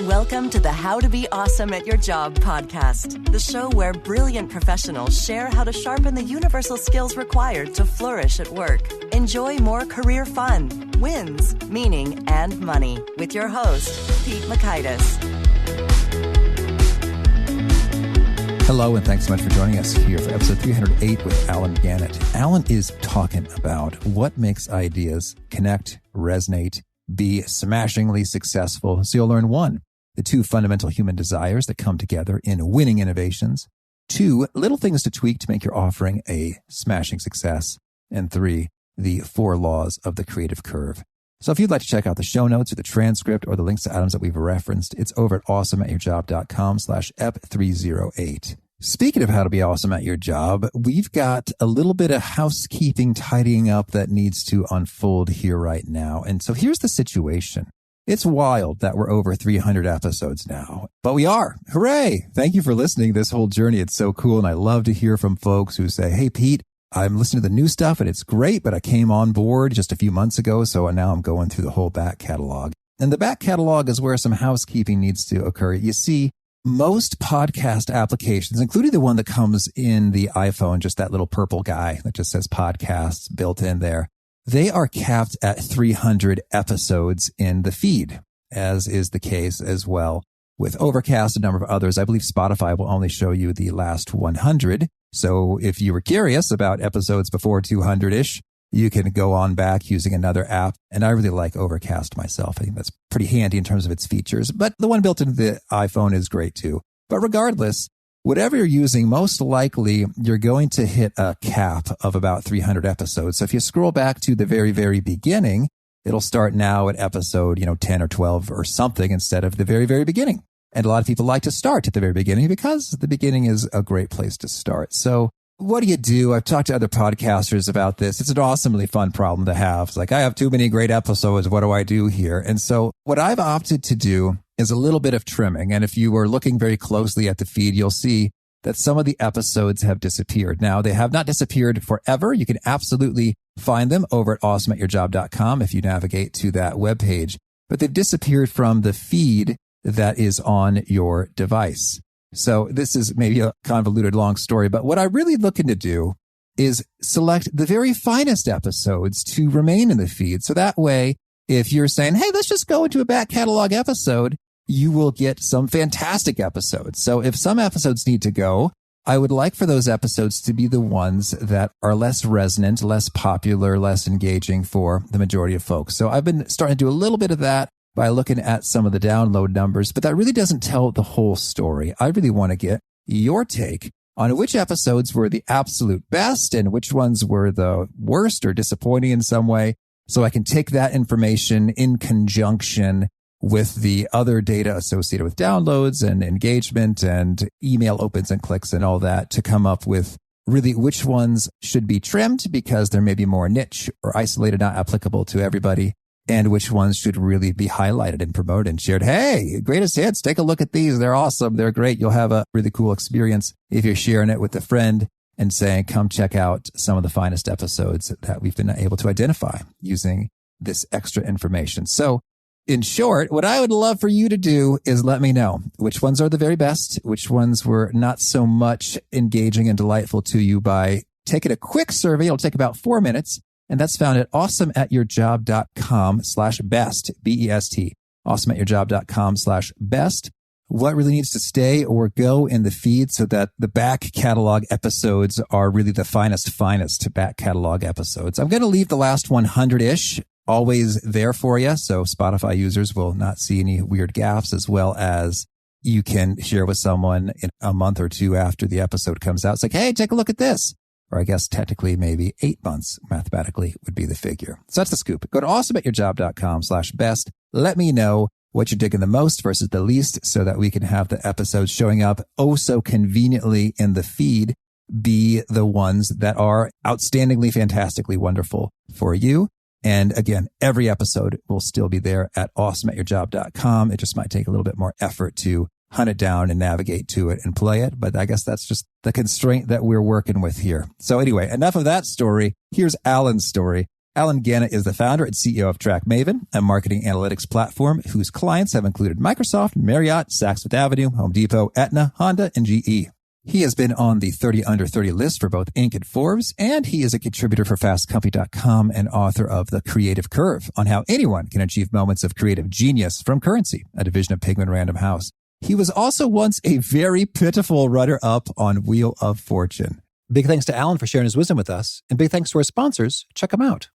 Welcome to the How to Be Awesome at Your Job podcast, the show where brilliant professionals share how to sharpen the universal skills required to flourish at work. Enjoy more career fun, wins, meaning, and money with your host, Pete Makaitis. Hello, and thanks so much for joining us here for episode 308 with Allen Gannett. Allen is talking about what makes ideas connect, resonate, be smashingly successful. So you'll learn one, the two fundamental human desires that come together in winning innovations. Two, little things to tweak to make your offering a smashing success. And three, the 4 laws of the creative curve. So if you'd like to check out the show notes or the transcript or the links to items that we've referenced, it's over at awesomeatyourjob.com/ep308. Speaking of how to be awesome at your job, we've got a little bit of housekeeping tidying up that needs to unfold here right now. And so here's the situation. It's wild that we're over 300 episodes now, but we are. Hooray. Thank you for listening this whole journey. It's so cool. And I love to hear from folks who say, hey, Pete, I'm listening to the new stuff and it's great, but I came on board just a few months ago. So now I'm going through the whole back catalog. And the back catalog is where some housekeeping needs to occur. You see, most podcast applications, including the one that comes in the iPhone, just that little purple guy that just says podcasts built in there, they are capped at 300 episodes in the feed, as is the case as well with Overcast, a number of others. I believe Spotify will only show you the last 100. So if you were curious about episodes before 200-ish, you can go on back using another app. And I really like Overcast myself. I think that's pretty handy in terms of its features. But the one built into the iPhone is great too. But regardless, whatever you're using, most likely you're going to hit a cap of about 300 episodes. So if you scroll back to the very, very beginning, it'll start now at episode, 10 or 12 or something instead of the very, very beginning. And a lot of people like to start at the very beginning because the beginning is a great place to start. So what do? I've talked to other podcasters about this. It's an awesomely fun problem to have. It's like, I have too many great episodes. What do I do here? And so what I've opted to do is a little bit of trimming. And if you were looking very closely at the feed, you'll see that some of the episodes have disappeared. Now, they have not disappeared forever. You can absolutely find them over at awesomeatyourjob.com if you navigate to that webpage. But they've disappeared from the feed that is on your device. So this is maybe a convoluted long story, but what I'm really looking to do is select the very finest episodes to remain in the feed. So that way, if you're saying, hey, let's just go into a back catalog episode, you will get some fantastic episodes. So if some episodes need to go, I would like for those episodes to be the ones that are less resonant, less popular, less engaging for the majority of folks. So I've been starting to do a little bit of that by looking at some of the download numbers, but that really doesn't tell the whole story. I really want to get your take on which episodes were the absolute best and which ones were the worst or disappointing in some way, so I can take that information in conjunction with the other data associated with downloads and engagement and email opens and clicks and all that to come up with really which ones should be trimmed because they're maybe more niche or isolated, not applicable to everybody, and which ones should really be highlighted and promoted and shared. Hey, greatest hits, take a look at these. They're awesome. They're great. You'll have a really cool experience if you're sharing it with a friend and saying, come check out some of the finest episodes that we've been able to identify using this extra information. So in short, what I would love for you to do is let me know which ones are the very best, which ones were not so much engaging and delightful to you by taking a quick survey. It'll take about 4 minutes. And that's found at awesomeatyourjob.com/best, B-E-S-T, awesomeatyourjob.com/best. What really needs to stay or go in the feed so that the back catalog episodes are really the finest back catalog episodes. I'm going to leave the last 100-ish always there for you. So Spotify users will not see any weird gaffes, as well as you can share with someone in a month or two after the episode comes out. It's like, hey, take a look at this. Or I guess technically maybe 8 months mathematically would be the figure. So that's the scoop. Go to awesomeatyourjob.com/best. Let me know what you're digging the most versus the least so that we can have the episodes showing up oh so conveniently in the feed be the ones that are outstandingly, fantastically wonderful for you. And again, every episode will still be there at awesomeatyourjob.com. It just might take a little bit more effort to hunt it down and navigate to it and play it. But I guess that's just the constraint that we're working with here. So anyway, enough of that story. Here's Allen's story Allen Gannett is the founder and CEO of TrackMaven, a marketing analytics platform whose clients have included Microsoft, Marriott, Saks Fifth Avenue, Home Depot, Aetna, Honda, and GE. He has been on the 30 Under 30 list for both Inc. and Forbes, and he is a contributor for FastCompany.com and author of The Creative Curve on how anyone can achieve moments of creative genius from Currency, a division of Penguin Random House. He was also once a very pitiful runner-up on Wheel of Fortune. Big thanks to Allen for sharing his wisdom with us, and big thanks to our sponsors. Check them out.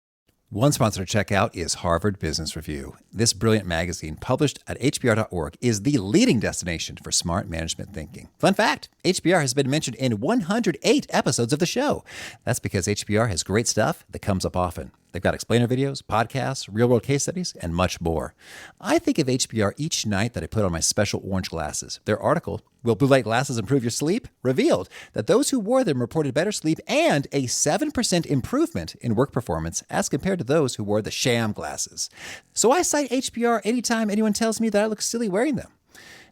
One sponsor to check out is Harvard Business Review. This brilliant magazine, published at hbr.org, is the leading destination for smart management thinking. Fun fact, HBR has been mentioned in 108 episodes of the show. That's because HBR has great stuff that comes up often. They've got explainer videos, podcasts, real-world case studies, and much more. I think of HBR each night that I put on my special orange glasses. Their article, Will Blue Light Glasses Improve Your Sleep?, revealed that those who wore them reported better sleep and a 7% improvement in work performance as compared to those who wore the sham glasses. So I cite HBR anytime anyone tells me that I look silly wearing them.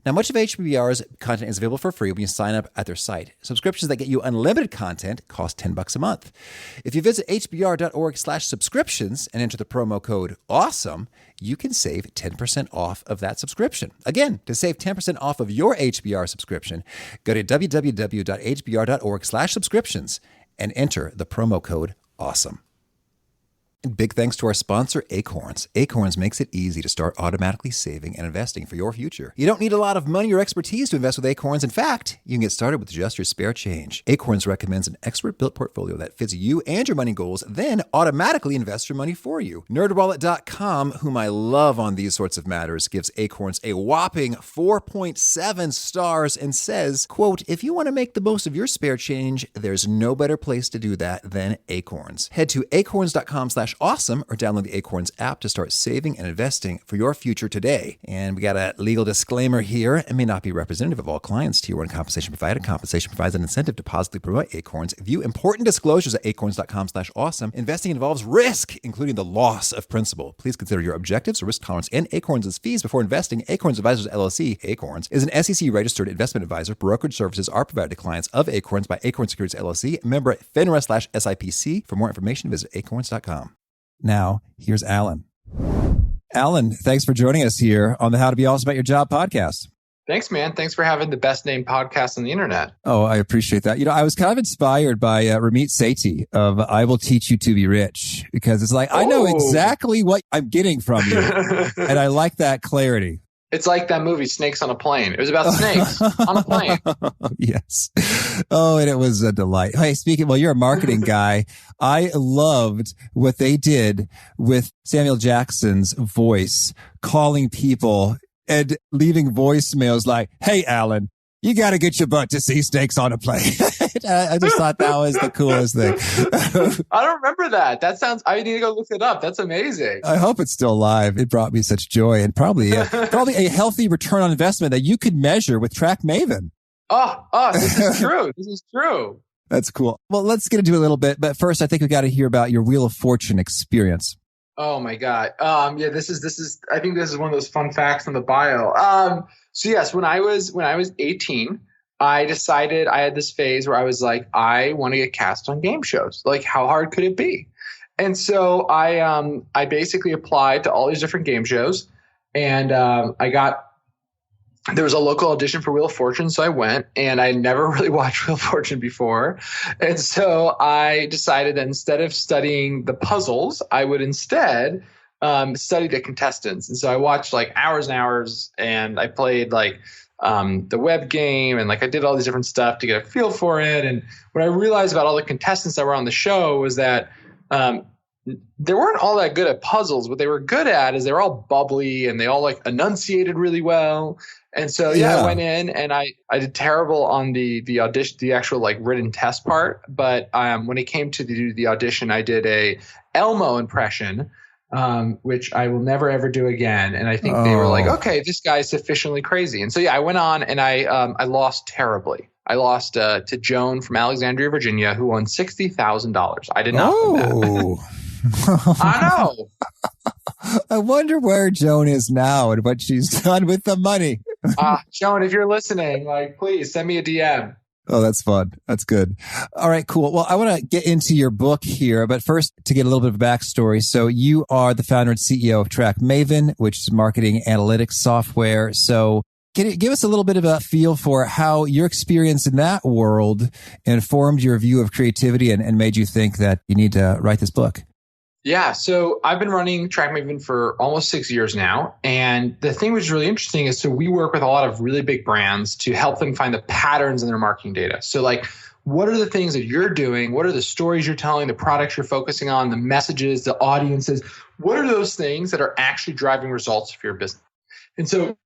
Now, much of HBR's content is available for free when you sign up at their site. Subscriptions that get you unlimited content cost $10 a month. If you visit hbr.org/subscriptions and enter the promo code AWESOME, you can save 10% off of that subscription. Again, to save 10% off of your HBR subscription, go to www.hbr.org/subscriptions and enter the promo code AWESOME. And big thanks to our sponsor, Acorns. Acorns makes it easy to start automatically saving and investing for your future. You don't need a lot of money or expertise to invest with Acorns. In fact, you can get started with just your spare change. Acorns recommends an expert-built portfolio that fits you and your money goals, then automatically invests your money for you. NerdWallet.com, whom I love on these sorts of matters, gives Acorns a whopping 4.7 stars and says, quote, if you want to make the most of your spare change, there's no better place to do that than Acorns. Head to acorns.com/awesome or download the Acorns app to start saving and investing for your future today. And we got a legal disclaimer here. It may not be representative of all clients. Tier 1 compensation provided. Compensation provides an incentive to positively promote Acorns. View important disclosures at acorns.com/awesome. Investing involves risk, including the loss of principal. Please consider your objectives, risk tolerance, and Acorns' fees before investing. Acorns Advisors LLC, Acorns, is an SEC-registered investment advisor. Brokerage services are provided to clients of Acorns by Acorns Securities LLC, member FINRA/SIPC. For more information, visit acorns.com. Now, here's Allen. Allen, thanks for joining us here on the How to Be Awesome at Your Job podcast. Thanks, man. Thanks for having the best named podcast on the internet. Oh, I appreciate that. You know, I was kind of inspired by Ramit Sethi of I Will Teach You to Be Rich, because it's like, I know exactly what I'm getting from you. And I like that clarity. It's like that movie, Snakes on a Plane. It was about snakes on a plane. Yes. Oh, and it was a delight. Hey, well, you're a marketing guy. I loved what they did with Samuel Jackson's voice, calling people and leaving voicemails like, hey, Allen, you got to get your butt to see Snakes on a Plane. I just thought that was the coolest thing. I don't remember that. I need to go look it up. That's amazing. I hope it's still live. It brought me such joy and probably a healthy return on investment that you could measure with TrackMaven. This is true. This is true. That's cool. Well, let's get into it a little bit. But first, I think we got to hear about your Wheel of Fortune experience. Oh my God. Yeah, this is, I think this is one of those fun facts in the bio. So yes, when I was 18, I decided I had this phase where I was like, I want to get cast on game shows. Like, how hard could it be? And so I basically applied to all these different game shows, and there was a local audition for Wheel of Fortune. So I went, and I never really watched Wheel of Fortune before. And so I decided that instead of studying the puzzles, I would instead study the contestants. And so I watched like hours and hours, and I played like the web game, and like I did all these different stuff to get a feel for it. And what I realized about all the contestants that were on the show was that they weren't all that good at puzzles. What they were good at is they were all bubbly, and they all like enunciated really well. And so I went in, and I did terrible on the audition, the actual like written test part. But when it came to the audition, I did a Elmo impression, which I will never ever do again. And I think they were like, okay, this guy's sufficiently crazy. And so I went on, and I lost terribly. I lost to Joan from Alexandria, Virginia, who won $60,000. I did not win that. I know. I wonder where Joan is now and what she's done with the money. Joan, if you're listening, like, please send me a DM. Oh, that's fun. That's good. All right, cool. Well, I want to get into your book here, but first to get a little bit of a backstory. So you are the founder and CEO of Track Maven, which is marketing analytics software. So can you give us a little bit of a feel for how your experience in that world informed your view of creativity and made you think that you need to write this book? Yeah, so I've been running Track Maven for almost 6 years now. And the thing which is really interesting is, so we work with a lot of really big brands to help them find the patterns in their marketing data. So like, what are the things that you're doing? What are the stories you're telling, the products you're focusing on, the messages, the audiences? What are those things that are actually driving results for your business? And so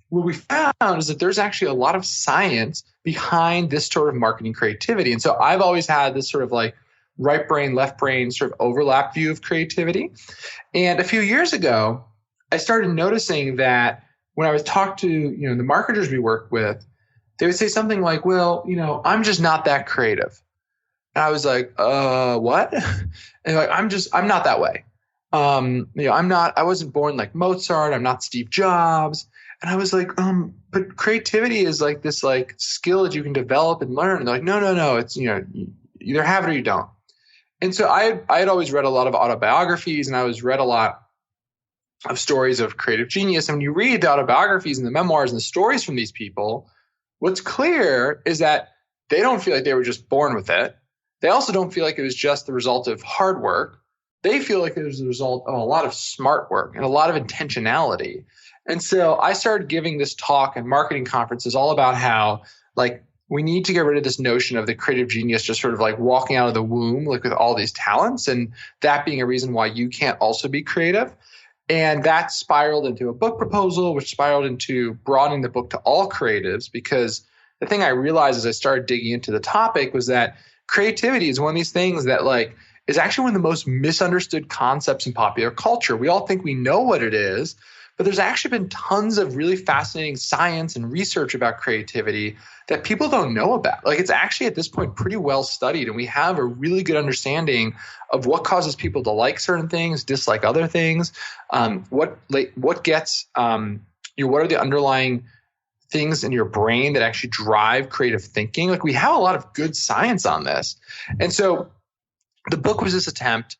what we found is that there's actually a lot of science behind this sort of marketing creativity. And so I've always had this sort of like right brain, left brain sort of overlap view of creativity. And a few years ago, I started noticing that when I was talked to, the marketers we work with, they would say something like, well, I'm just not that creative. And I was like, what? And like, I'm not that way. I wasn't born like Mozart. I'm not Steve Jobs. And I was like, but creativity is like this like skill that you can develop and learn. And they're like, no, it's, you either have it or you don't. And so I had always read a lot of autobiographies, and I always read a lot of stories of creative genius. And when you read the autobiographies and the memoirs and the stories from these people, what's clear is that they don't feel like they were just born with it. They also don't feel like it was just the result of hard work. They feel like it was the result of a lot of smart work and a lot of intentionality. And so I started giving this talk and marketing conferences all about how like we need to get rid of this notion of the creative genius just sort of like walking out of the womb, like with all these talents, and that being a reason why you can't also be creative. And that spiraled into a book proposal, which spiraled into broadening the book to all creatives, because the thing I realized as I started digging into the topic was that creativity is one of these things that like is actually one of the most misunderstood concepts in popular culture. We all think we know what it is, but there's actually been tons of really fascinating science and research about creativity that people don't know about. Like, it's actually at this point pretty well studied, and we have a really good understanding of what causes people to like certain things, dislike other things, what gets what are the underlying things in your brain that actually drive creative thinking. Like, we have a lot of good science on this. And so the book was this attempt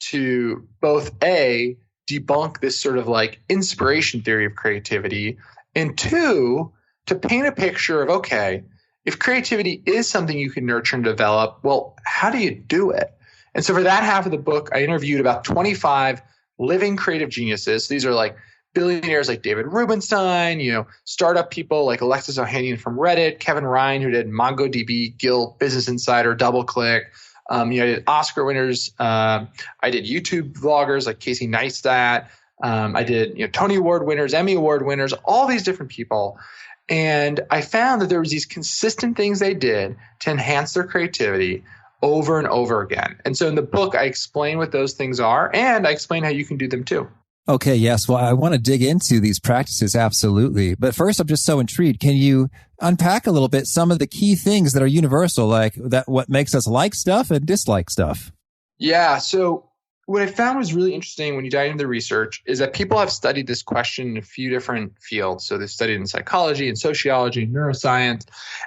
to both debunk this sort of like inspiration theory of creativity, and two, to paint a picture of, okay, if creativity is something you can nurture and develop, well, how do you do it? And so for that half of the book, I interviewed about 25 living creative geniuses. These are like billionaires like David Rubenstein, startup people like Alexis Ohanian from Reddit, Kevin Ryan, who did MongoDB, Guild, Business Insider, DoubleClick. I did Oscar winners. I did YouTube vloggers like Casey Neistat. I did Tony Award winners, Emmy Award winners, all these different people. And I found that there was these consistent things they did to enhance their creativity over and over again. And so in the book, I explain what those things are, and I explain how you can do them too. Okay, yes. Well, I want to dig into these practices, absolutely. But first, I'm just so intrigued. Can you unpack a little bit some of the key things that are universal, like that what makes us like stuff and dislike stuff? Yeah. So what I found was really interesting when you dive into the research is that people have studied this question in a few different fields. So they've studied in psychology and sociology and neuroscience,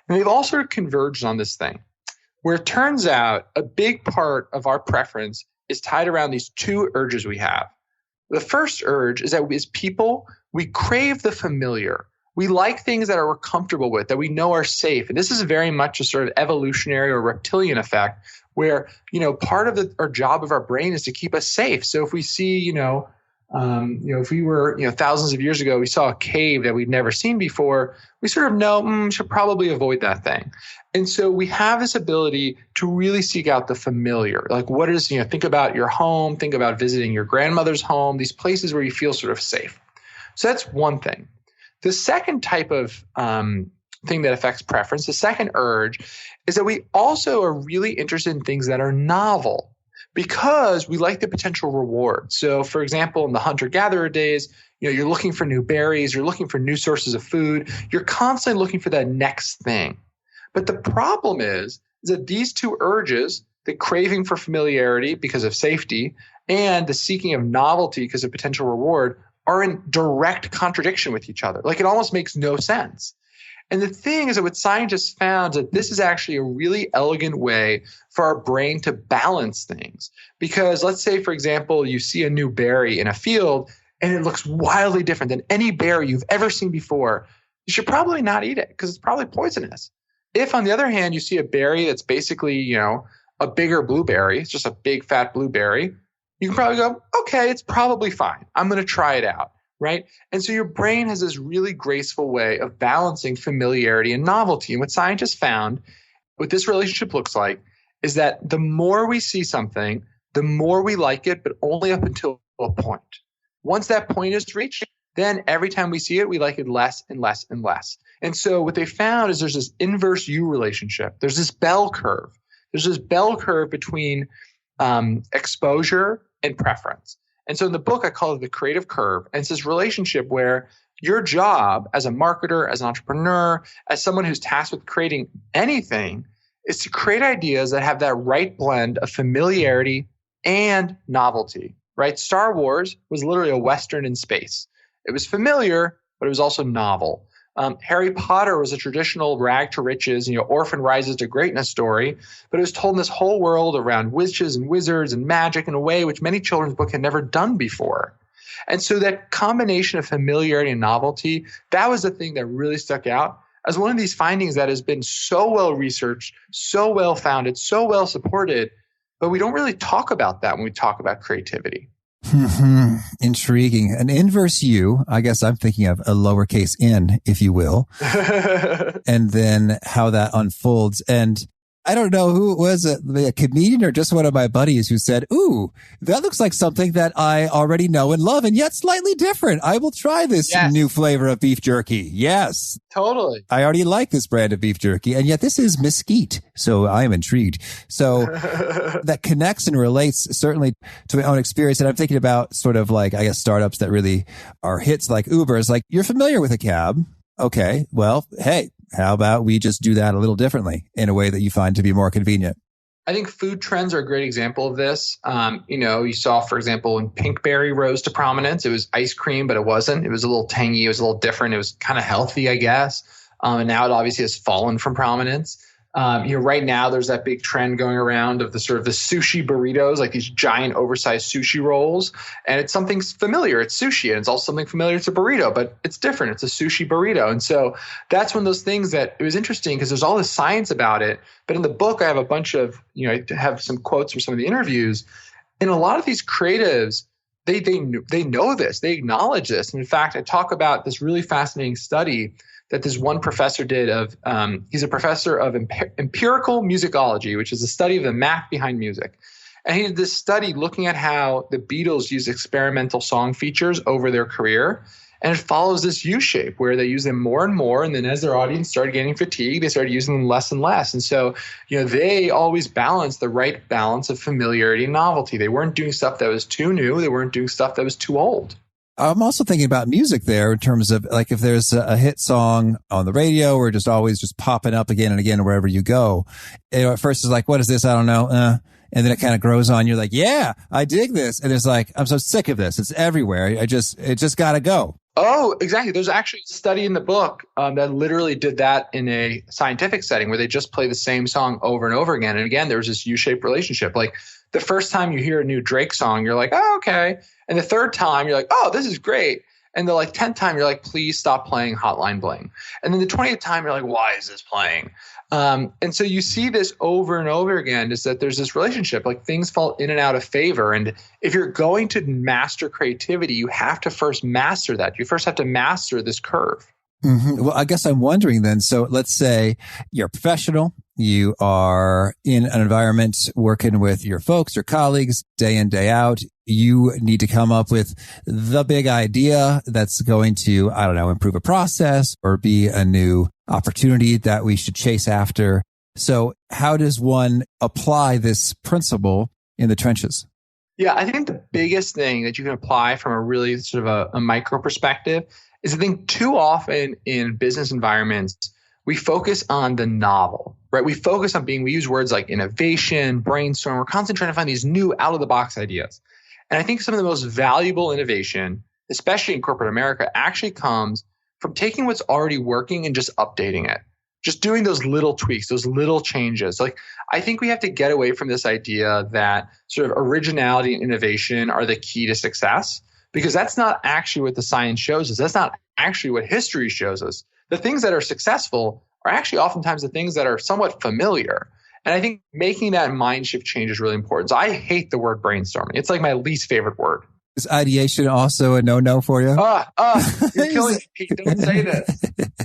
and they've all sort of converged on this thing where it turns out a big part of our preference is tied around these two urges we have. The first urge is that as people, we crave the familiar. We like things that we're comfortable with, that we know are safe. And this is very much a sort of evolutionary or reptilian effect where, part of our job of our brain is to keep us safe. So if we see, if we were, thousands of years ago, we saw a cave that we'd never seen before, we sort of know, should probably avoid that thing. And so we have this ability to really seek out the familiar. Like, what is, think about your home, think about visiting your grandmother's home, these places where you feel sort of safe. So that's one thing. The second type of thing that affects preference, the second urge, is that we also are really interested in things that are novel because we like the potential reward. So, for example, in the hunter-gatherer days, you're looking for new berries, you're looking for new sources of food, you're constantly looking for that next thing. But the problem is that these two urges, the craving for familiarity because of safety and the seeking of novelty because of potential reward, are in direct contradiction with each other. Like, it almost makes no sense. And the thing is that what scientists found is that this is actually a really elegant way for our brain to balance things. Because let's say, for example, you see a new berry in a field and it looks wildly different than any berry you've ever seen before. You should probably not eat it because it's probably poisonous. If, on the other hand, you see a berry that's basically, a bigger blueberry, it's just a big fat blueberry, you can probably go, okay, it's probably fine. I'm going to try it out, right? And so your brain has this really graceful way of balancing familiarity and novelty. And what scientists found, what this relationship looks like, is that the more we see something, the more we like it, but only up until a point. Once that point is reached, then every time we see it, we like it less and less and less. And so what they found is there's this inverse U relationship. There's this bell curve. There's this bell curve between exposure and preference. And so in the book, I call it the creative curve. And it's this relationship where your job as a marketer, as an entrepreneur, as someone who's tasked with creating anything, is to create ideas that have that right blend of familiarity and novelty, right? Star Wars was literally a Western in space. It was familiar, but it was also novel. Harry Potter was a traditional rag to riches, orphan rises to greatness story, but it was told in this whole world around witches and wizards and magic in a way which many children's books had never done before. And so that combination of familiarity and novelty, that was the thing that really stuck out as one of these findings that has been so well researched, so well founded, so well supported, but we don't really talk about that when we talk about creativity. Intriguing. An inverse U, I guess I'm thinking of a lowercase n, if you will, and then how that unfolds. And I don't know who it was, a comedian or just one of my buddies who said, ooh, that looks like something that I already know and love and yet slightly different. I will try this new flavor of beef jerky. Yes. Totally. I already like this brand of beef jerky, and yet this is mesquite. So I am intrigued. So that connects and relates certainly to my own experience. And I'm thinking about sort of like, I guess, startups that really are hits like Uber. It's like, you're familiar with a cab. Okay. Well, hey, how about we just do that a little differently in a way that you find to be more convenient? I think food trends are a great example of this. You saw, for example, when Pinkberry rose to prominence, it was ice cream, but it wasn't. It was a little tangy. It was a little different. It was kind of healthy, I guess. And now it obviously has fallen from prominence. Right now there's that big trend going around of the sort of the sushi burritos, like these giant oversized sushi rolls. And it's something familiar. It's sushi, and it's also something familiar. It's a burrito, but it's different. It's a sushi burrito. And so that's one of those things that it was interesting because there's all this science about it. But in the book, I have a bunch of, I have some quotes from some of the interviews. And a lot of these creatives, they know this, they acknowledge this. And in fact, I talk about this really fascinating study that this one professor did he's a professor of empirical musicology, which is the study of the math behind music. And he did this study looking at how the Beatles use experimental song features over their career. And it follows this U shape where they use them more and more. And then as their audience started getting fatigued, they started using them less and less. And so, they always balanced the right balance of familiarity and novelty. They weren't doing stuff that was too new. They weren't doing stuff that was too old. I'm also thinking about music there in terms of like if there's a hit song on the radio or just always just popping up again and again wherever you go. At first it's like, what is this? I don't know. And then it kind of grows on. You're like, yeah, I dig this. And it's like, I'm so sick of this. It's everywhere. It just got to go. Oh, exactly. There's actually a study in the book that literally did that in a scientific setting where they just play the same song over and over again. And again, there's this U-shaped relationship. Like the first time you hear a new Drake song, you're like, oh, okay. And the third time you're like, oh, this is great. And the 10th time you're like, please stop playing Hotline Bling. And then the 20th time you're like, why is this playing? And so you see this over and over again, is that there's this relationship, like things fall in and out of favor. And if you're going to master creativity, you have to first master that. You first have to master this curve. Mm-hmm. Well, I guess I'm wondering then, so let's say you're a professional, you are in an environment working with your folks, your colleagues, day in, day out. You need to come up with the big idea that's going to, I don't know, improve a process or be a new opportunity that we should chase after. So how does one apply this principle in the trenches? Yeah, I think the biggest thing that you can apply from a really sort of a micro perspective is I think too often in business environments, we focus on the novel, right? We focus on we use words like innovation, brainstorm. We're constantly trying to find these new out of the box ideas. And I think some of the most valuable innovation, especially in corporate America, actually comes from taking what's already working and just updating it. Just doing those little tweaks, those little changes. Like, I think we have to get away from this idea that sort of originality and innovation are the key to success, because that's not actually what the science shows us. That's not actually what history shows us. The things that are successful are actually oftentimes the things that are somewhat familiar. And I think making that mind shift change is really important. So I hate the word brainstorming. It's like my least favorite word. Is ideation also a no-no for you? You're killing me, Pete. Don't say this.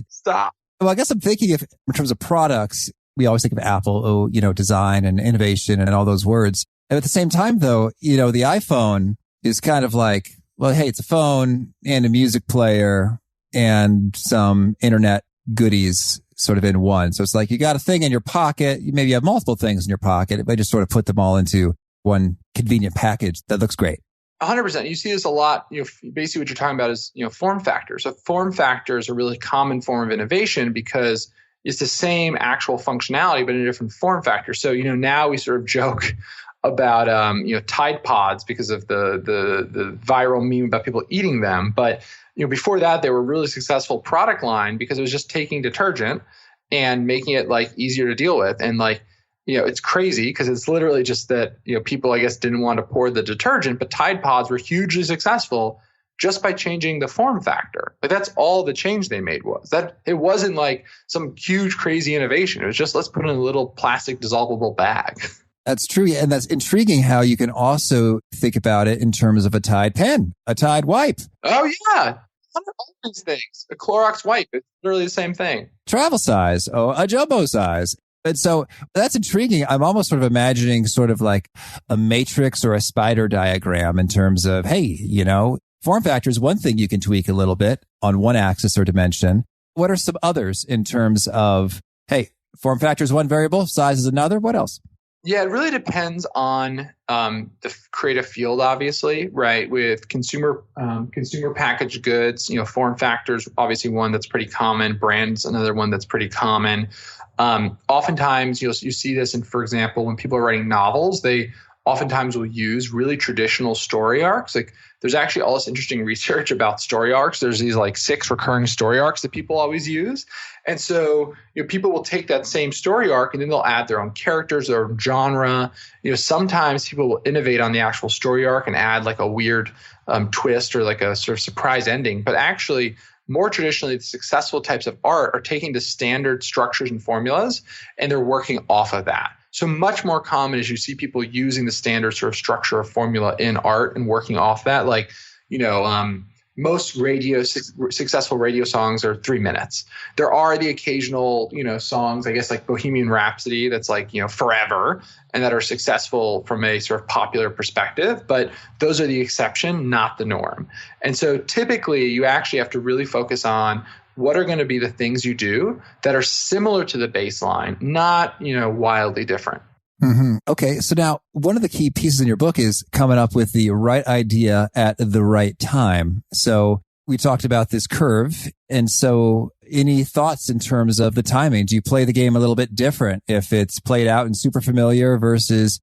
Stop. Well, I guess I'm thinking in terms of products, we always think of Apple, design and innovation and all those words. And at the same time, though, the iPhone is kind of like, well, hey, it's a phone and a music player and some internet goodies sort of in one. So it's like you got a thing in your pocket. Maybe you have multiple things in your pocket, but just sort of put them all into one convenient package that looks great. 100%. You see this a lot. Basically what you're talking about is, form factors. So form factors are a really common form of innovation because it's the same actual functionality, but in a different form factor. So, now we sort of joke about, Tide Pods because of the viral meme about people eating them. But, before that, they were a really successful product line because it was just taking detergent and making it like easier to deal with. And like, it's crazy because it's literally just that, people, I guess, didn't want to pour the detergent, but Tide Pods were hugely successful just by changing the form factor. Like, that's all the change they made was. That it wasn't like some huge, crazy innovation. It was just, let's put in a little plastic dissolvable bag. That's true. And that's intriguing how you can also think about it in terms of a Tide pen, a Tide wipe. Oh, yeah. All these things. A Clorox wipe. It's literally the same thing. Travel size. Oh, a jumbo size. And so that's intriguing. I'm almost sort of imagining sort of like a matrix or a spider diagram in terms of, hey, form factor is one thing you can tweak a little bit on one axis or dimension. What are some others in terms of, hey, form factor is one variable, size is another? What else? Yeah, it really depends on the creative field, obviously, right? With consumer packaged goods, form factors, obviously one that's pretty common. Brands, another one that's pretty common. Oftentimes you see this in, for example, when people are writing novels, they oftentimes will use really traditional story arcs. Like, there's actually all this interesting research about story arcs. There's these like 6 recurring story arcs that people always use. And so, people will take that same story arc and then they'll add their own characters, their own genre. Sometimes people will innovate on the actual story arc and add like a weird twist or like a sort of surprise ending. But actually, more traditionally, the successful types of art are taking the standard structures and formulas and they're working off of that. So much more common is you see people using the standard sort of structure or formula in art and working off that. Like, most successful radio songs are 3 minutes. There are the occasional, songs, I guess like Bohemian Rhapsody that's like, forever and that are successful from a sort of popular perspective. But those are the exception, not the norm. And so typically you actually have to really focus on what are going to be the things you do that are similar to the baseline, not, wildly different. Mm-hmm. Okay. So now one of the key pieces in your book is coming up with the right idea at the right time. So we talked about this curve. And so any thoughts in terms of the timing? Do you play the game a little bit different if it's played out and super familiar versus,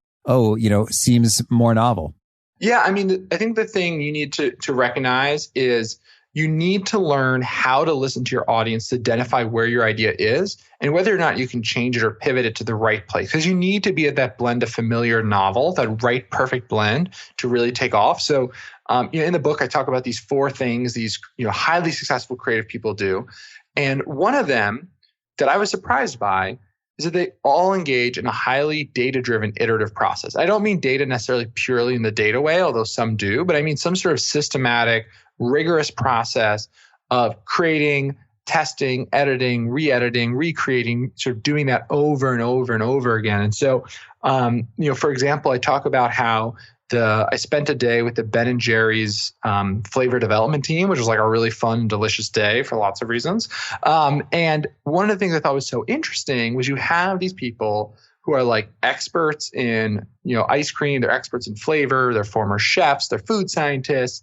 seems more novel? Yeah. I mean, I think the thing you need to recognize is you need to learn how to listen to your audience to identify where your idea is and whether or not you can change it or pivot it to the right place. Because you need to be at that blend of familiar novel, that right perfect blend to really take off. So in the book, I talk about these 4 things these highly successful creative people do. And one of them that I was surprised by is that they all engage in a highly data-driven iterative process. I don't mean data necessarily purely in the data way, although some do, but I mean some sort of systematic, rigorous process of creating, testing, editing, re-editing, recreating, sort of doing that over and over and over again. And so, for example, I talk about how I spent a day with the Ben & Jerry's flavor development team, which was like a really fun, delicious day for lots of reasons. And one of the things I thought was so interesting was you have these people who are like experts in, ice cream, they're experts in flavor, they're former chefs, they're food scientists.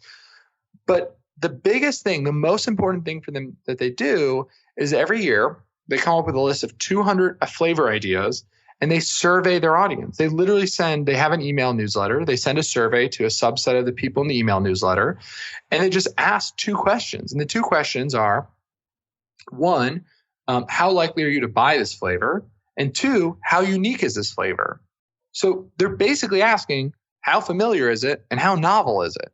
But the biggest thing, the most important thing for them that they do is every year they come up with a list of 200 flavor ideas and they survey their audience. They literally they have an email newsletter. They send a survey to a subset of the people in the email newsletter and they just ask 2 questions. And the 2 questions are, One, how likely are you to buy this flavor? And two, how unique is this flavor? So they're basically asking, how familiar is it and how novel is it?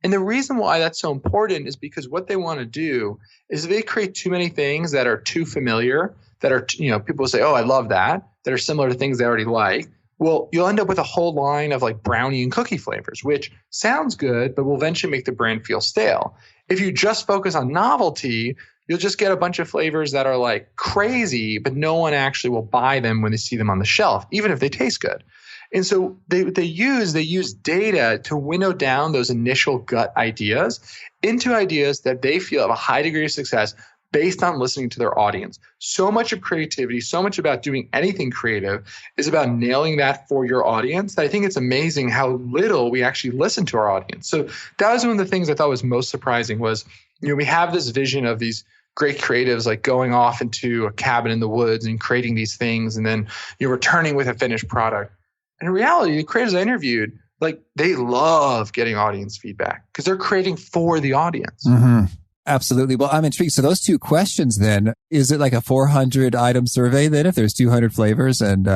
And the reason why that's so important is because what they want to do is if they create too many things that are too familiar, that are, people say, oh, I love that are similar to things they already like. Well, you'll end up with a whole line of like brownie and cookie flavors, which sounds good, but will eventually make the brand feel stale. If you just focus on novelty, you'll just get a bunch of flavors that are like crazy, but no one actually will buy them when they see them on the shelf, even if they taste good. And so they use data to winnow down those initial gut ideas into ideas that they feel have a high degree of success based on listening to their audience. So much of creativity, so much about doing anything creative is about nailing that for your audience. I think it's amazing how little we actually listen to our audience. So that was one of the things I thought was most surprising was, we have this vision of these great creatives like going off into a cabin in the woods and creating these things and then you're returning with a finished product. And in reality, the creators I interviewed, like they love getting audience feedback because they're creating for the audience. Mm-hmm. Absolutely. Well, I'm intrigued. So those two questions then, is it like a 400 item survey then if there's 200 flavors and,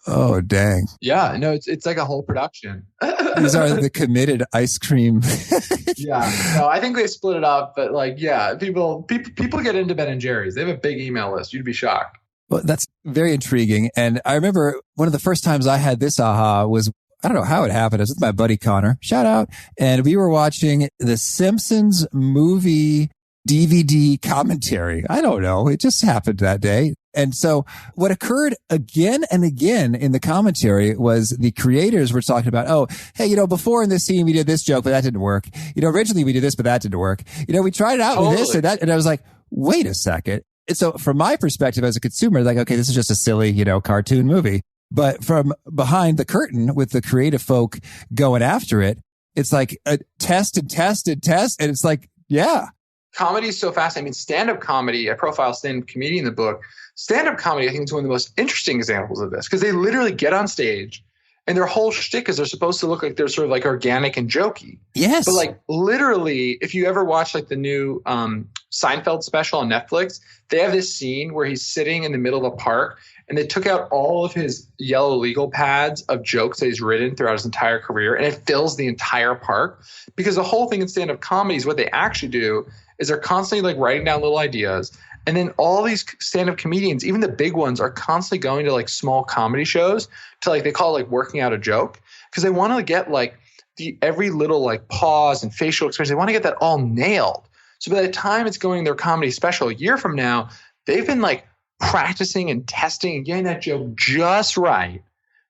oh, dang. Yeah, no, it's like a whole production. These are the committed ice cream. Yeah, no, I think they split it up, but like, yeah, people get into Ben & Jerry's. They have a big email list. You'd be shocked. Well, that's very intriguing. And I remember one of the first times I had this aha was, I don't know how it happened. I was with my buddy Connor, shout out. And we were watching the Simpsons movie DVD commentary. I don't know. It just happened that day. And so what occurred again and again in the commentary was the creators were talking about, oh, hey, before in this scene, we did this joke, but that didn't work. Originally we did this, but that didn't work. We tried it out with this and that. And I was like, wait a second. And so from my perspective as a consumer, like, okay, this is just a silly, cartoon movie. But from behind the curtain with the creative folk going after it, it's like a test and test and test. And it's like, yeah. Comedy is so fascinating. I mean, stand-up comedy, I profile stand-up comedian in the book. Stand-up comedy, I think, is one of the most interesting examples of this because they literally get on stage and their whole shtick is they're supposed to look like they're sort of like organic and jokey. Yes. But like literally, if you ever watch like the new Seinfeld special on Netflix, they have this scene where he's sitting in the middle of a park and they took out all of his yellow legal pads of jokes that he's written throughout his entire career and it fills the entire park because the whole thing in stand-up comedy is what they actually do is they're constantly like writing down little ideas. And then all these stand-up comedians, even the big ones, are constantly going to like small comedy shows to like, they call it like working out a joke because they want to get like every little like pause and facial expression. They want to get that all nailed. So by the time it's going their comedy special a year from now, they've been like practicing and testing and getting that joke just right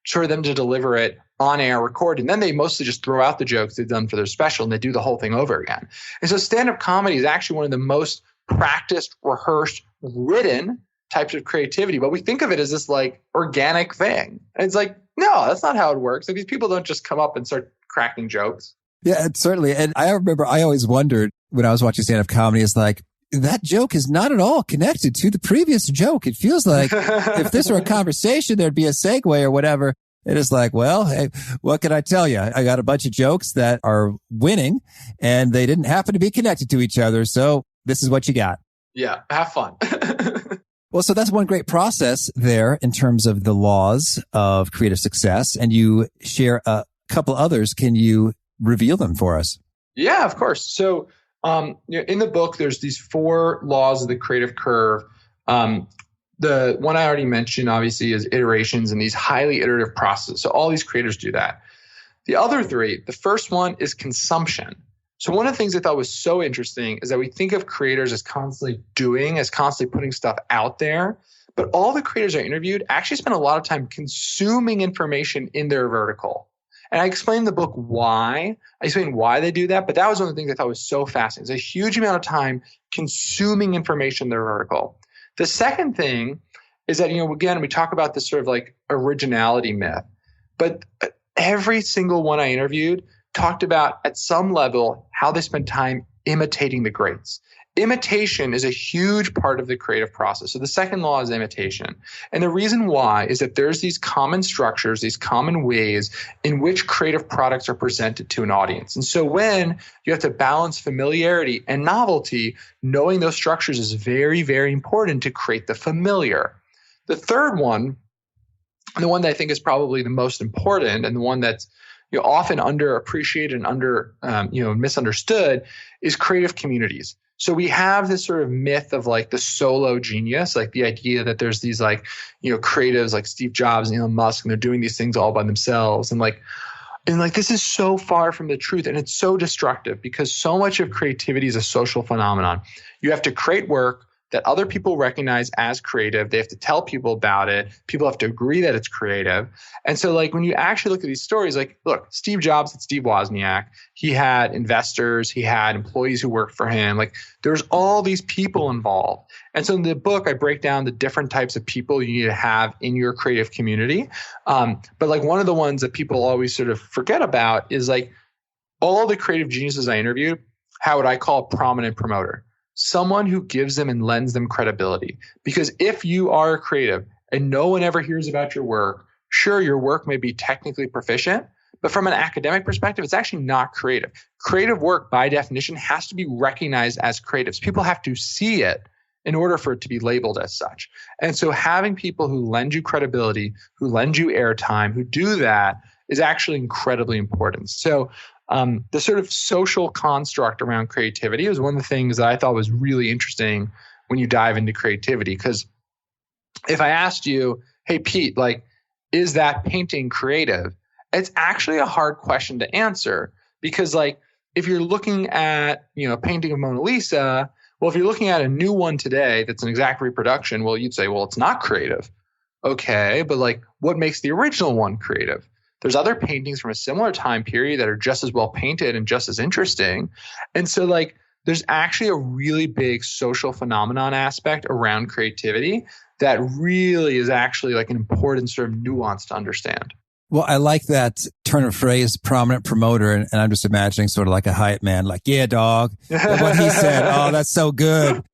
for them to deliver it on air, record, and then they mostly just throw out the jokes they've done for their special and they do the whole thing over again. And so stand-up comedy is actually one of the most practiced, rehearsed, written types of creativity. But we think of it as this like organic thing. And it's like, no, that's not how it works. Like, these people don't just come up and start cracking jokes. Yeah, certainly. And I remember I always wondered when I was watching stand-up comedy, it's like, that joke is not at all connected to the previous joke. It feels like if this were a conversation, there'd be a segue or whatever. It is like, well, hey, what can I tell you? I got a bunch of jokes that are winning and they didn't happen to be connected to each other. So this is what you got. Yeah, have fun. Well, so that's one great process there in terms of the laws of creative success. And you share a couple others. Can you reveal them for us? Yeah, of course. So in the book, there's these 4 laws of the creative curve. The one I already mentioned, obviously, is iterations and these highly iterative processes. So all these creators do that. The other 3, the first one is consumption. So one of the things I thought was so interesting is that we think of creators as constantly doing, as constantly putting stuff out there. But all the creators I interviewed actually spend a lot of time consuming information in their vertical. And I explained in the book why. I explained why they do that. But that was one of the things I thought was so fascinating. It's a huge amount of time consuming information in their vertical. The second thing is that, again, we talk about this sort of like originality myth, but every single one I interviewed talked about at some level how they spend time imitating the greats, imitation is a huge part of the creative process. So the second law is imitation. And the reason why is that there's these common structures, these common ways in which creative products are presented to an audience. And so when you have to balance familiarity and novelty, knowing those structures is very, very important to create the familiar. The third one, and the one that I think is probably the most important and the one that's often underappreciated and misunderstood is creative communities. So we have this sort of myth of like the solo genius, like the idea that there's these creatives like Steve Jobs and Elon Musk, and they're doing these things all by themselves. And this is so far from the truth, and it's so destructive because so much of creativity is a social phenomenon. You have to create work that other people recognize as creative. They have to tell people about it. People have to agree that it's creative. And so when you actually look at these stories, look, Steve Jobs and Steve Wozniak, he had investors, he had employees who worked for him. There's all these people involved. And so in the book, I break down the different types of people you need to have in your creative community. But one of the ones that people always sort of forget about is all the creative geniuses I interviewed, how would I call a prominent promoter? Someone who gives them and lends them credibility. Because if you are a creative and no one ever hears about your work, sure, your work may be technically proficient, but from an academic perspective, it's actually not creative. Creative work, by definition, has to be recognized as creative. So people have to see it in order for it to be labeled as such. And so having people who lend you credibility, who lend you airtime, who do that is actually incredibly important. So the sort of social construct around creativity is one of the things that I thought was really interesting when you dive into creativity. Because if I asked you, hey, Pete, is that painting creative? It's actually a hard question to answer because if you're looking at, a painting of Mona Lisa, well, if you're looking at a new one today that's an exact reproduction, well, you'd say, well, it's not creative. Okay, but what makes the original one creative? There's other paintings from a similar time period that are just as well painted and just as interesting. And so there's actually a really big social phenomenon aspect around creativity that really is actually an important sort of nuance to understand. Well, I like that turn of phrase, prominent promoter, and I'm just imagining sort of like a hype man, yeah, dog. What he said, oh, that's so good.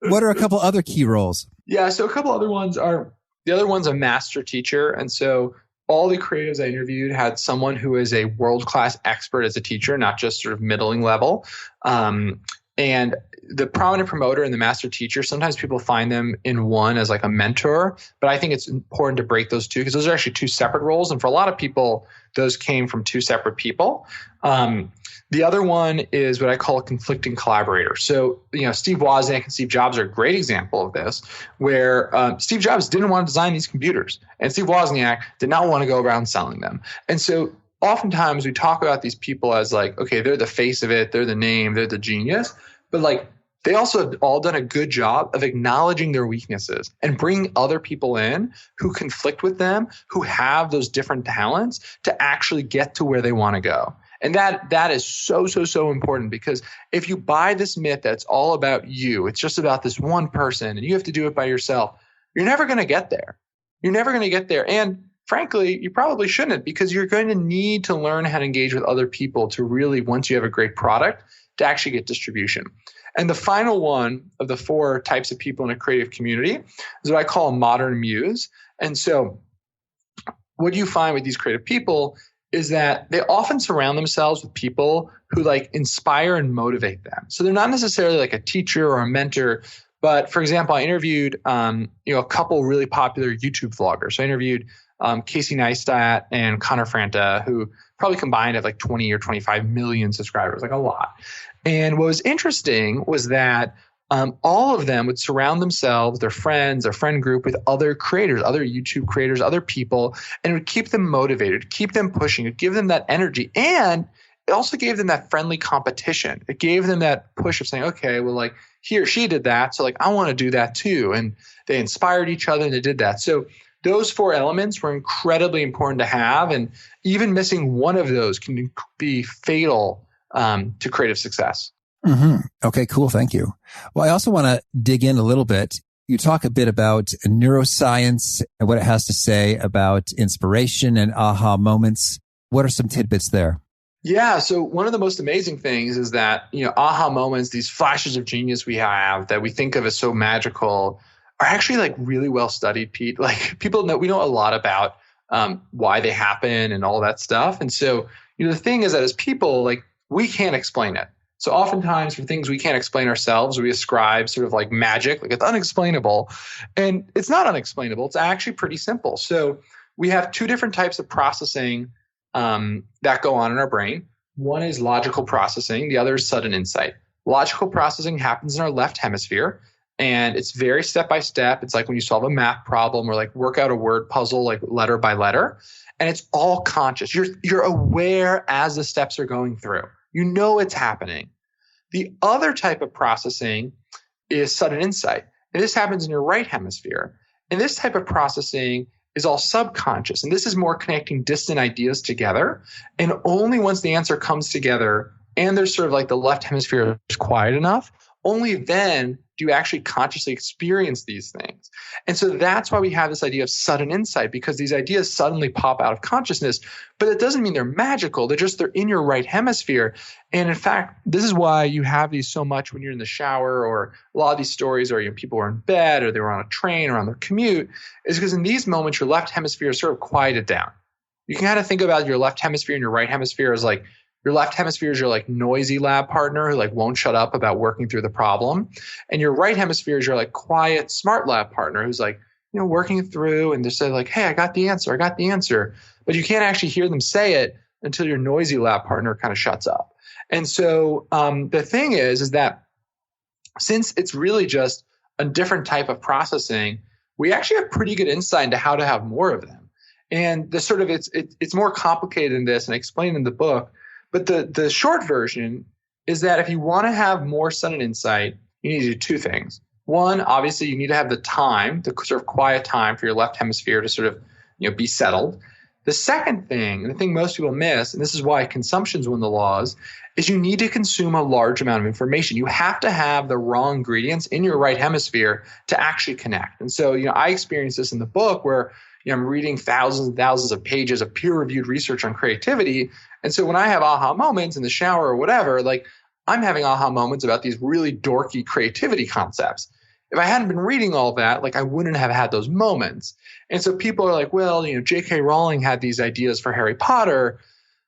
What are a couple other key roles? Yeah, so a couple other ones are, the other one's a master teacher. And so all the creatives I interviewed had someone who is a world-class expert as a teacher, not just sort of middling level. And the prominent promoter and the master teacher, sometimes people find them in one as a mentor, but I think it's important to break those two because those are actually two separate roles. And for a lot of people, those came from two separate people. The other one is what I call a conflicting collaborator. So, Steve Wozniak and Steve Jobs are a great example of this, where Steve Jobs didn't want to design these computers, and Steve Wozniak did not want to go around selling them. And so oftentimes we talk about these people as okay, they're the face of it, they're the name, they're the genius, but they also have all done a good job of acknowledging their weaknesses and bringing other people in who conflict with them, who have those different talents to actually get to where they want to go. And that is so, so, so important because if you buy this myth that it's all about you, it's just about this one person and you have to do it by yourself, you're never going to get there. You're never going to get there. And frankly, you probably shouldn't because you're going to need to learn how to engage with other people to really, once you have a great product, to actually get distribution. And the final one of the four types of people in a creative community is what I call a modern muse. And so what you find with these creative people is that they often surround themselves with people who inspire and motivate them. So they're not necessarily a teacher or a mentor, but for example, I interviewed a couple really popular YouTube vloggers. So I interviewed Casey Neistat and Connor Franta, who probably combined have 20 or 25 million subscribers, a lot. And what was interesting was that all of them would surround themselves, their friends, their friend group with other creators, other YouTube creators, other people, and it would keep them motivated, keep them pushing, it give them that energy. And it also gave them that friendly competition. It gave them that push of saying, okay, well, he or she did that. So I want to do that too. And they inspired each other and they did that. So those four elements were incredibly important to have. And even missing one of those can be fatal to creative success. Mm-hmm. Okay, cool. Thank you. Well, I also want to dig in a little bit. You talk a bit about neuroscience and what it has to say about inspiration and aha moments. What are some tidbits there? Yeah. So one of the most amazing things is that, aha moments, these flashes of genius we have that we think of as so magical are actually like really well studied, Pete. Like people know, we know a lot about why they happen and all that stuff. And so, the thing is that as people, like we can't explain it. So oftentimes for things we can't explain ourselves, we ascribe sort of like magic, like it's unexplainable. And it's not unexplainable. It's actually pretty simple. So we have two different types of processing that go on in our brain. One is logical processing. The other is sudden insight. Logical processing happens in our left hemisphere, and it's very step by step. It's like when you solve a math problem or like work out a word puzzle, like letter by letter, and it's all conscious. You're aware as the steps are going through. You know it's happening. The other type of processing is sudden insight, and this happens in your right hemisphere. And this type of processing is all subconscious. And this is more connecting distant ideas together. And only once the answer comes together and there's sort of like the left hemisphere is quiet enough, only then do you actually consciously experience these things. And so that's why we have this idea of sudden insight, because these ideas suddenly pop out of consciousness, but it doesn't mean they're magical. They're in your right hemisphere. And in fact, this is why you have these so much when you're in the shower, or a lot of these stories are people were in bed or they were on a train or on their commute, is because in these moments, your left hemisphere is sort of quieted down. You can kind of think about your left hemisphere and your right hemisphere as like, your left hemisphere is your like noisy lab partner who like won't shut up about working through the problem. And your right hemisphere is your like quiet, smart lab partner who's like, working through and they say like, hey, I got the answer. But you can't actually hear them say it until your noisy lab partner kind of shuts up. And so the thing is that since it's really just a different type of processing, we actually have pretty good insight into how to have more of them. And the sort of it's more complicated than this, and I explain in the book. But the short version is that if you want to have more sudden insight, you need to do two things. One, obviously, you need to have the time, the sort of quiet time for your left hemisphere to sort of, be settled. The second thing, and the thing most people miss, and this is why consumption's one of the laws, is you need to consume a large amount of information. You have to have the raw ingredients in your right hemisphere to actually connect. And so, I experienced this in the book where I'm reading thousands and thousands of pages of peer-reviewed research on creativity. And so when I have aha moments in the shower or whatever, like I'm having aha moments about these really dorky creativity concepts. If I hadn't been reading all that, like I wouldn't have had those moments. And so people are like, well, J.K. Rowling had these ideas for Harry Potter,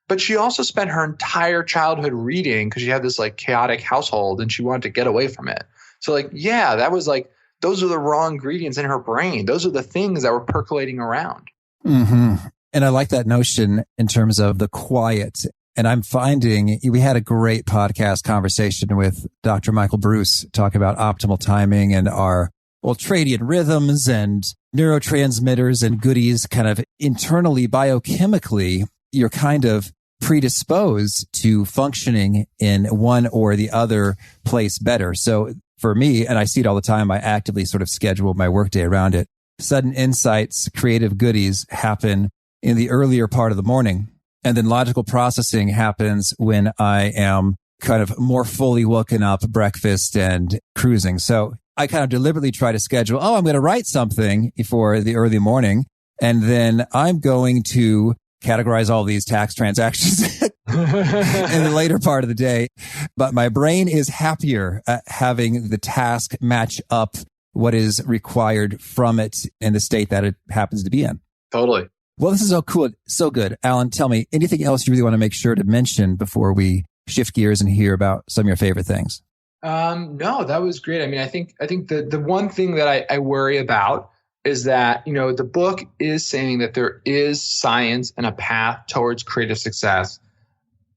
but she also spent her entire childhood reading because she had this like chaotic household and she wanted to get away from it. So like, yeah, that was like, those are the raw ingredients in her brain. Those are the things that were percolating around. Mm-hmm. And I like that notion in terms of the quiet. And I'm finding we had a great podcast conversation with Dr. Michael Bruce talking about optimal timing and our ultradian rhythms and neurotransmitters and goodies. Kind of internally, biochemically, you're kind of predisposed to functioning in one or the other place better. So for me, and I see it all the time, I actively sort of schedule my workday around it. Sudden insights, creative goodies happen in the earlier part of the morning. And then logical processing happens when I am kind of more fully woken up, breakfast and cruising. So I kind of deliberately try to schedule, I'm going to write something for the early morning. And then I'm going to categorize all these tax transactions in the later part of the day. But my brain is happier at having the task match up what is required from it in the state that it happens to be in. Totally. Well, this is so cool. So good. Alan, tell me, anything else you really want to make sure to mention before we shift gears and hear about some of your favorite things? No, that was great. I mean, I think the one thing that I worry about is that, the book is saying that there is science and a path towards creative success.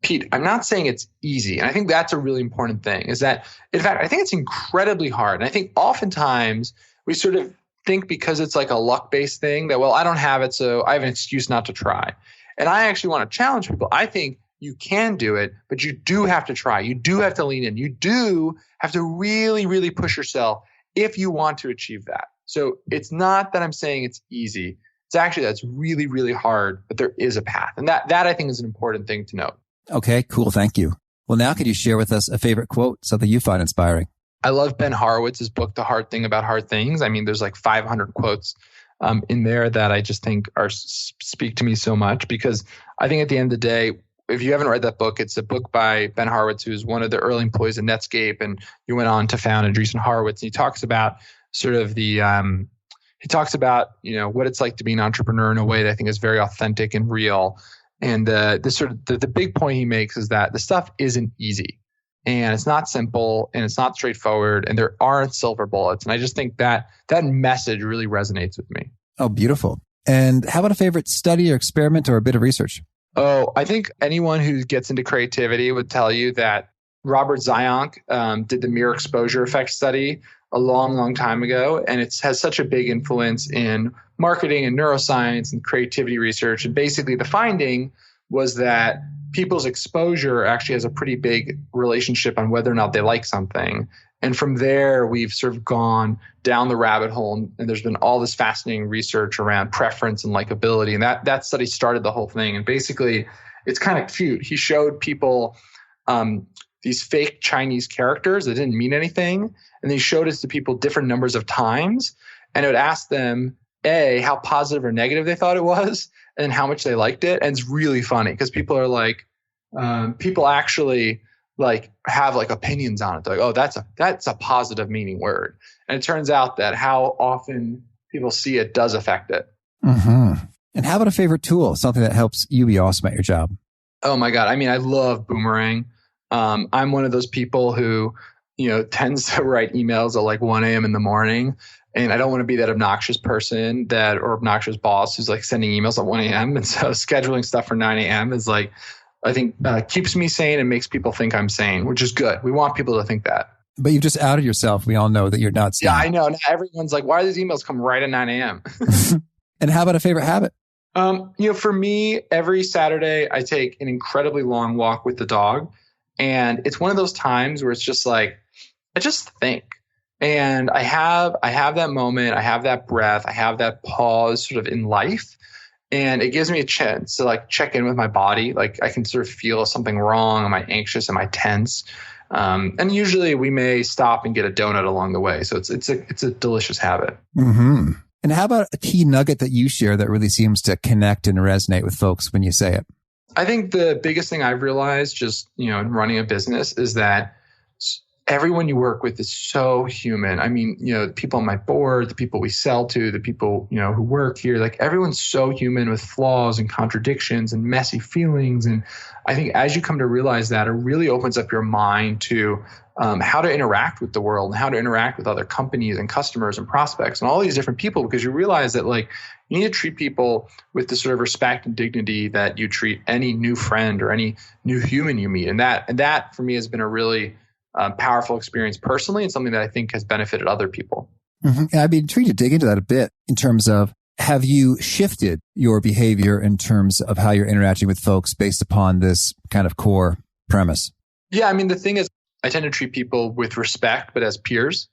Pete, I'm not saying it's easy. And I think that's a really important thing, is that, in fact, I think it's incredibly hard. And I think oftentimes we sort of think because it's like a luck-based thing that, well, I don't have it, so I have an excuse not to try. And I actually want to challenge people. I think you can do it, but you do have to try. You do have to lean in. You do have to really, really push yourself if you want to achieve that. So it's not that I'm saying it's easy. It's actually that's really, really hard, but there is a path. And that I think is an important thing to note. Okay, cool. Thank you. Well, now could you share with us a favorite quote, something you find inspiring? I love Ben Horowitz's book, The Hard Thing About Hard Things. I mean, there's like 500 quotes in there that I just think speak to me so much, because I think at the end of the day, if you haven't read that book, it's a book by Ben Horowitz, who's one of the early employees of Netscape, and he went on to found Andreessen Horowitz. And he talks about sort of what it's like to be an entrepreneur in a way that I think is very authentic and real. And the big point he makes is that the stuff isn't easy, and it's not simple, and it's not straightforward, and there aren't silver bullets. And I just think that message really resonates with me. Oh, beautiful. And how about a favorite study or experiment or a bit of research? Oh, I think anyone who gets into creativity would tell you that Robert Zionk did the mirror exposure effect study a long, long time ago. And it has such a big influence in marketing and neuroscience and creativity research. And basically the finding was that people's exposure actually has a pretty big relationship on whether or not they like something. And from there, we've sort of gone down the rabbit hole, and there's been all this fascinating research around preference and likability. And that study started the whole thing. And basically, it's kind of cute. He showed people these fake Chinese characters that didn't mean anything. And he showed it to people different numbers of times. And it would ask them, A, how positive or negative they thought it was, and how much they liked it. And it's really funny because people are like, people actually like have like opinions on it. They're like, oh, that's a positive meaning word. And it turns out that how often people see it does affect it. Mm-hmm. And how about a favorite tool, something that helps you be awesome at your job? Oh my God. I mean, I love Boomerang. I'm one of those people who, tends to write emails at like 1 a.m. in the morning. And I don't want to be that obnoxious person or obnoxious boss who's like sending emails at 1 a.m. And so scheduling stuff for 9 a.m. is like, I think keeps me sane and makes people think I'm sane, which is good. We want people to think that. But you've just outed yourself. We all know that you're not sane. Yeah, I know. Now everyone's like, why do these emails come right at 9 a.m.? And how about a favorite habit? For me, every Saturday, I take an incredibly long walk with the dog. And it's one of those times where it's just like, I just think. And I have that moment, I have that breath, I have that pause sort of in life. And it gives me a chance to like check in with my body. Like I can sort of feel something wrong. Am I anxious? Am I tense? And usually we may stop and get a donut along the way. So it's a delicious habit. Mm-hmm. And how about a key nugget that you share that really seems to connect and resonate with folks when you say it? I think the biggest thing I've realized just, in running a business is that everyone you work with is so human. I mean, the people on my board, the people we sell to, the people, who work here, like everyone's so human with flaws and contradictions and messy feelings. And I think as you come to realize that, it really opens up your mind to how to interact with the world and how to interact with other companies and customers and prospects and all these different people, because you realize that like you need to treat people with the sort of respect and dignity that you treat any new friend or any new human you meet. And that for me has been a really powerful experience personally, and something that I think has benefited other people. Mm-hmm. And I'd be intrigued to dig into that a bit in terms of, have you shifted your behavior in terms of how you're interacting with folks based upon this kind of core premise? Yeah, I mean, the thing is, I tend to treat people with respect, but as peers.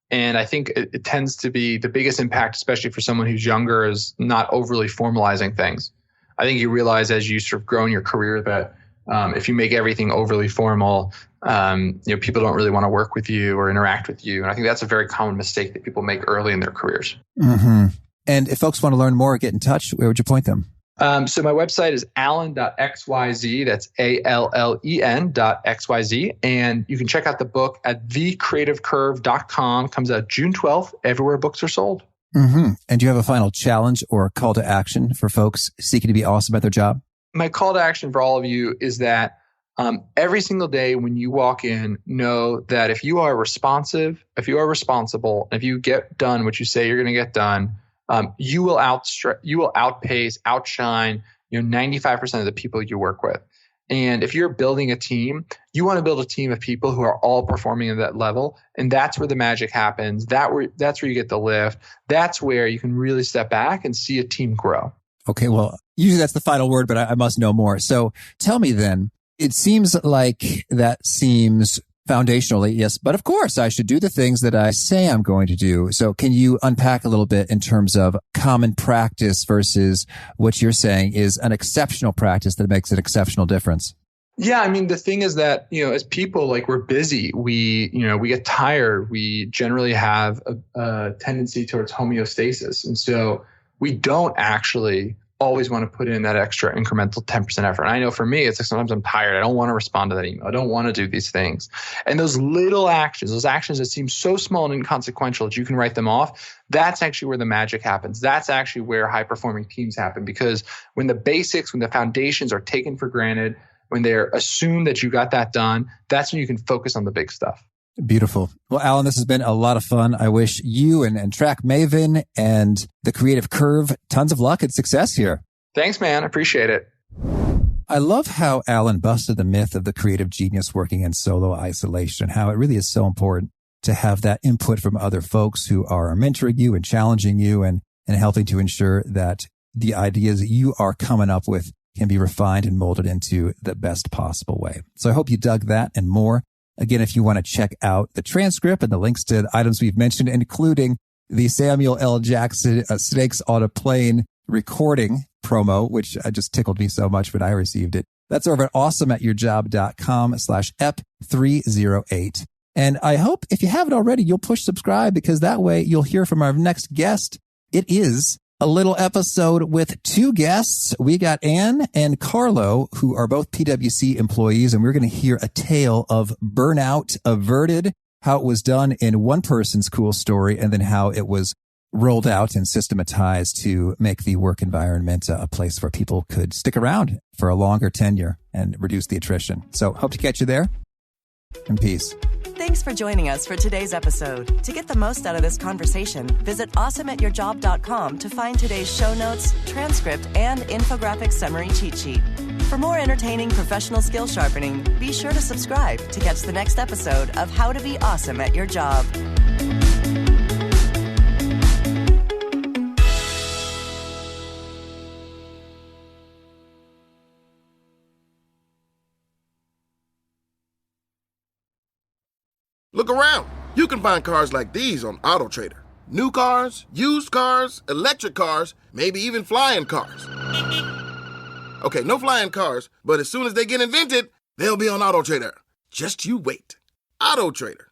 And I think it tends to be the biggest impact, especially for someone who's younger, is not overly formalizing things. I think you realize as you sort of grow in your career that if you make everything overly formal, people don't really want to work with you or interact with you. And I think that's a very common mistake that people make early in their careers. Mm-hmm. And if folks want to learn more or get in touch, where would you point them? So my website is allen.xyz. That's ALLEN.xyz. And you can check out the book at thecreativecurve.com. Comes out June 12th, everywhere books are sold. Mm-hmm. And do you have a final challenge or call to action for folks seeking to be awesome at their job? My call to action for all of you is that every single day when you walk in, know that if you are responsive, if you are responsible, if you get done what you say you're going to get done, you will outpace, outshine 95% of the people you work with. And if you're building a team, you want to build a team of people who are all performing at that level. And that's where the magic happens. That's where you get the lift. That's where you can really step back and see a team grow. Okay, well, usually that's the final word, but I must know more. So tell me then, it seems like that seems foundationally, yes, but of course I should do the things that I say I'm going to do. So can you unpack a little bit in terms of common practice versus what you're saying is an exceptional practice that makes an exceptional difference? Yeah, I mean, the thing is that, as people, like we're busy, we get tired. We generally have a tendency towards homeostasis. And so we don't actually always want to put in that extra incremental 10% effort. And I know for me, it's like sometimes I'm tired. I don't want to respond to that email. I don't want to do these things. And those little actions, those actions that seem so small and inconsequential that you can write them off, that's actually where the magic happens. That's actually where high-performing teams happen. Because when the basics, when the foundations are taken for granted, when they're assumed that you got that done, that's when you can focus on the big stuff. Beautiful. Well, Allen, this has been a lot of fun. I wish you and Track Maven and the Creative Curve tons of luck and success here. Thanks, man. I appreciate it. I love how Allen busted the myth of the creative genius working in solo isolation, how it really is so important to have that input from other folks who are mentoring you and challenging you and helping to ensure that the ideas that you are coming up with can be refined and molded into the best possible way. So I hope you dug that and more. Again, if you want to check out the transcript and the links to the items we've mentioned, including the Samuel L. Jackson Snakes on a Plane recording promo, which just tickled me so much when I received it. That's over at awesomeatyourjob.com/ep308. And I hope if you haven't already, you'll push subscribe because that way you'll hear from our next guest. It is a little episode with two guests. We got Anne and Carlo, who are both PwC employees, and we're going to hear a tale of burnout averted, how it was done in one person's cool story, and then how it was rolled out and systematized to make the work environment a place where people could stick around for a longer tenure and reduce the attrition. So hope to catch you there, and peace. Thanks for joining us for today's episode. To get the most out of this conversation, visit awesomeatyourjob.com to find today's show notes, transcript, and infographic summary cheat sheet. For more entertaining professional skill sharpening, be sure to subscribe to catch the next episode of How to Be Awesome at Your Job. Look around. You can find cars like these on AutoTrader. New cars, used cars, electric cars, maybe even flying cars. Okay, no flying cars, but as soon as they get invented, they'll be on AutoTrader. Just you wait. AutoTrader.